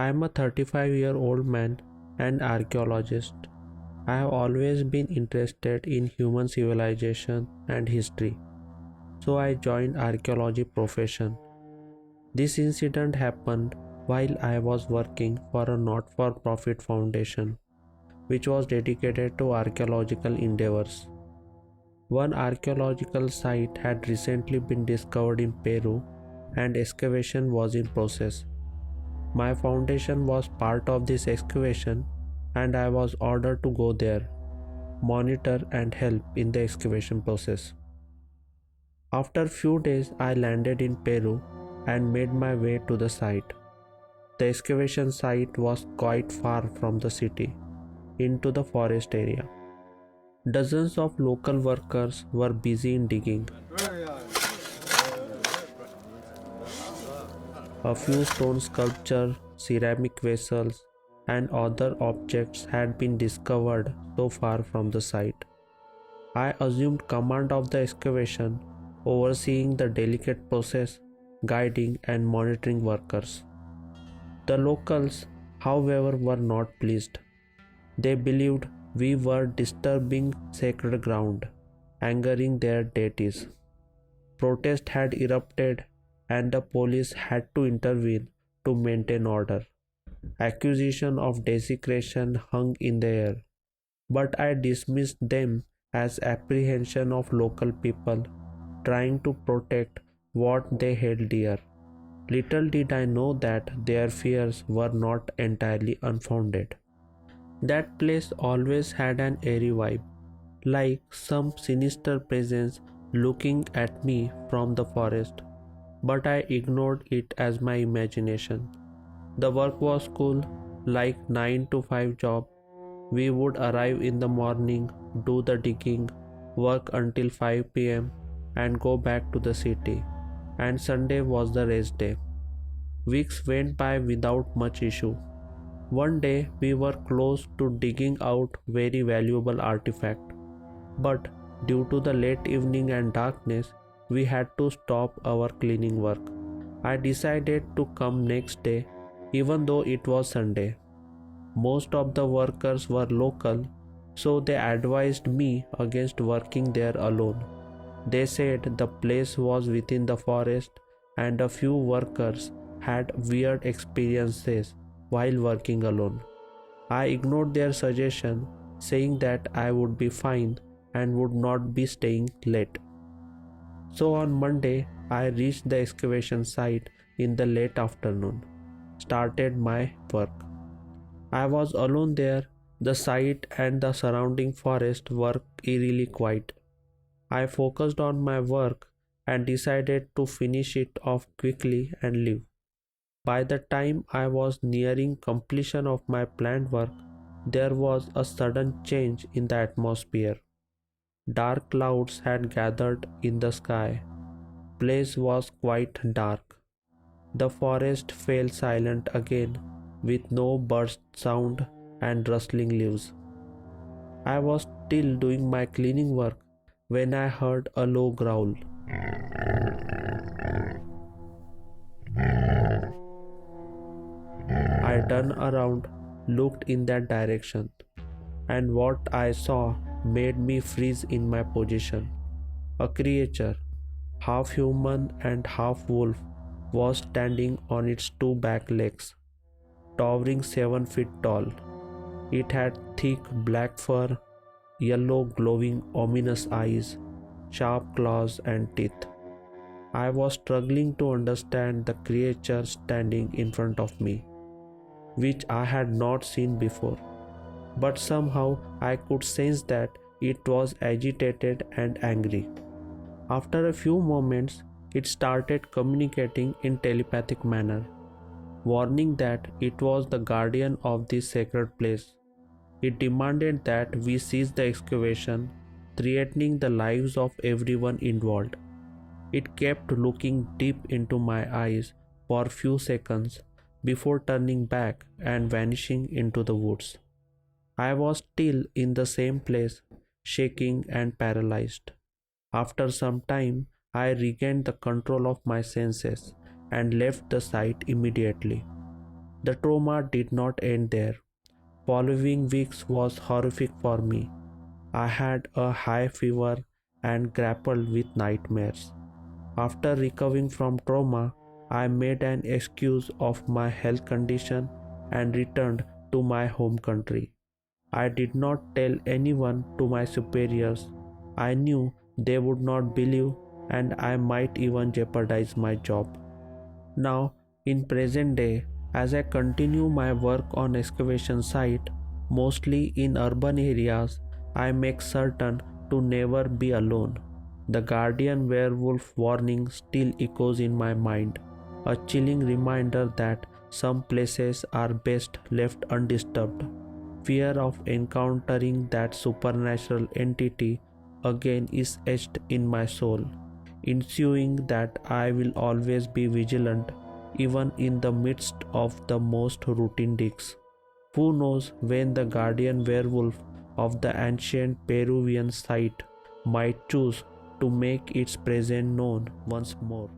I am a 35-year-old man and archaeologist. I have always been interested in human civilization and history, so I joined archaeology profession. This incident happened while I was working for a not-for-profit foundation which was dedicated to archaeological endeavors. One archaeological site had recently been discovered in Peru and excavation was in process. My foundation was part of this excavation and I was ordered to go there, monitor and help in the excavation process. After few days I landed in Peru and made my way to the site. The excavation site was quite far from the city, into the forest area. Dozens of local workers were busy in digging. A few stone sculptures, ceramic vessels, and other objects had been discovered so far from the site. I assumed command of the excavation, overseeing the delicate process, guiding and monitoring workers. The locals, however, were not pleased. They believed we were disturbing sacred ground, angering their deities. Protest had erupted and the police had to intervene to maintain order. Accusation of desecration hung in the air, but I dismissed them as apprehension of local people trying to protect what they held dear. Little did I know that their fears were not entirely unfounded. That place always had an eerie vibe, like some sinister presence looking at me from the forest, but I ignored it as my imagination. The work was cool, like 9 to 5 job. We would arrive in the morning, do the digging, work until 5 p.m. and go back to the city, and Sunday was the rest day. Weeks went by without much issue. One day we were close to digging out very valuable artifact, but due to the late evening and darkness, we had to stop our cleaning work. I decided to come next day, even though it was Sunday. Most of the workers were local, so they advised me against working there alone. They said the place was within the forest and a few workers had weird experiences while working alone. I ignored their suggestion, saying that I would be fine and would not be staying late. So on Monday, I reached the excavation site in the late afternoon, started my work. I was alone there. The site and the surrounding forest were eerily quiet. I focused on my work and decided to finish it off quickly and leave. By the time I was nearing completion of my planned work, there was a sudden change in the atmosphere. Dark clouds had gathered in the sky. Place was quite dark. The forest fell silent again, with no bird sound and rustling leaves. I was still doing my cleaning work when I heard a low growl. I turned around, looked in that direction, and what I saw made me freeze in my position. A creature, half human and half wolf, was standing on its two back legs, towering 7 feet tall. It had thick black fur, yellow glowing ominous eyes, sharp claws and teeth. I was struggling to understand the creature standing in front of me, which I had not seen before, but somehow I could sense that it was agitated and angry. After a few moments, it started communicating in telepathic manner, warning that it was the guardian of this sacred place. It demanded that we cease the excavation, threatening the lives of everyone involved. It kept looking deep into my eyes for a few seconds before turning back and vanishing into the woods. I was still in the same place, shaking and paralyzed. After some time, I regained the control of my senses and left the site immediately. The trauma did not end there. Following weeks was horrific for me. I had a high fever and grappled with nightmares. After recovering from trauma, I made an excuse of my health condition and returned to my home country. I did not tell anyone to my superiors. I knew they would not believe and I might even jeopardize my job. Now, in present day, as I continue my work on excavation site, mostly in urban areas, I make certain to never be alone. The guardian werewolf warning still echoes in my mind, a chilling reminder that some places are best left undisturbed. Fear of encountering that supernatural entity again is etched in my soul, ensuring that I will always be vigilant even in the midst of the most routine digs. Who knows when the guardian werewolf of the ancient Peruvian site might choose to make its presence known once more.